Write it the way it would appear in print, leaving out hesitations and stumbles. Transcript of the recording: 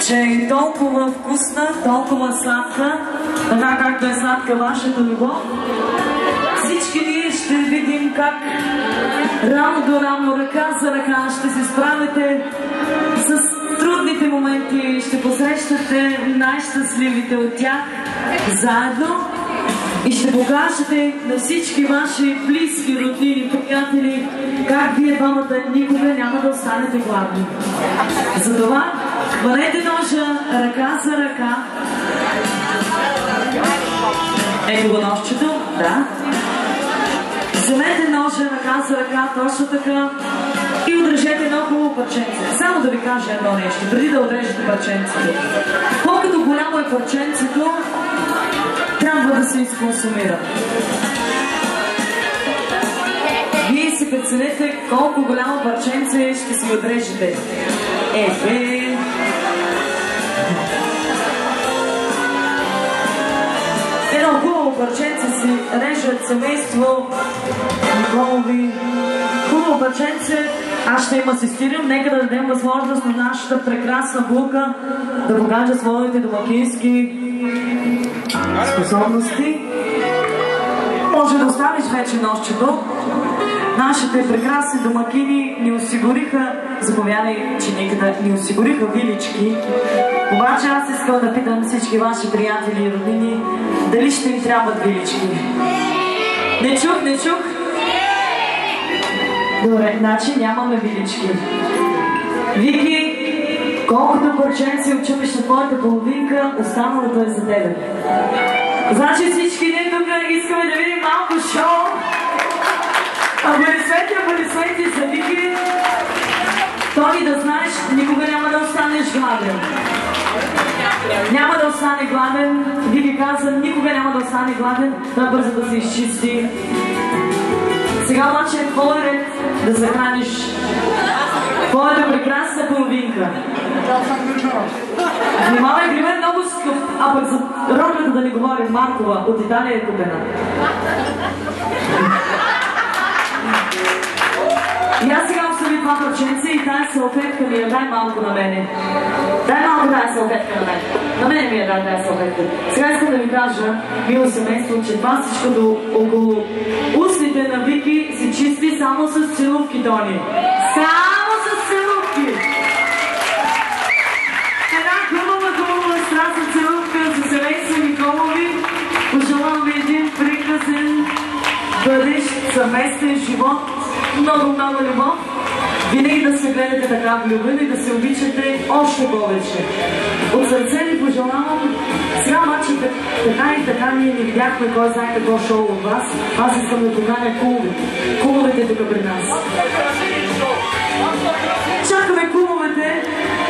че е толкова вкусна, толкова сладка, така както е сладка вашата любов. Всички ние ще видим как рамо до рамо, ръка за ръка ще се справите с трудните моменти, ще посрещате най-щастливите от тях заедно и ще покажете на всички ваши близки, роднини, приятели как вие двамата никога няма да останете гладни. Затова хванете ножа ръка за ръка. Ето го ножчето, да. Вземете ножа ръка за ръка, точно така, и отрежете едно хубаво парченце. Само да ви кажа едно нещо, преди да отрежете парченцето. Колкото голямо е парченцето, трябва да се изконсумира. Вие си преценете колко голямо парченце ще си отрежете. Едно хубаво парченце си режат семейство Николови. Хубаво парченце. Аз ще им асистирам. Нека да дадем възможност на нашата прекрасна булка да покаже своите домакински способности. Може да оставиш вече нощчето. Нашите прекрасни домакини ни осигуриха, заповядай, че нека ни осигуриха вилички. Обаче аз искам да питам всички ваши приятели и роднини, дали ще им трябват вилички? Не чух? Добре, значи нямаме вилички. Вики, колкото парченци отчупиш на твоята половинка, останалото е за тебе. Значи всички ние тук искаме да видим малко шоу. Аплодисменти за Вики. Тони, да знаеш, никога няма да останеш гладен. Няма да остане гладен. Вики каза, никога няма да остане гладен. Той бързо да се изчисти. Сега обаче е твой ред да захраниш твоята прекрасна половинка. Внимавай, грима е много скъп, а пък за ролята да ни говорим, Маркова, от Италия е купена. И аз сега остави това парченце и тая салфетка ми я дай малко на мене. Дай малко тая салфетка на мен. На мене ми я дай тая салфетка. Сега искам да ви кажа, мило семейство, че това всичко до около устните на Вики се чисти само с целувки, Тони. Само с целувки! Една хубава страстна целувка за семейство Николови. Пожелавам ви един прекрасен бъдещ съвместен живот. Много любов. Винаги да се гледате така влюбени и да се обичате още повече. От сърце ви пожелавам. Сега обаче така и така ние не видяхме кой знае какво шоу от вас. Аз искам да поканя кумовете тук при нас.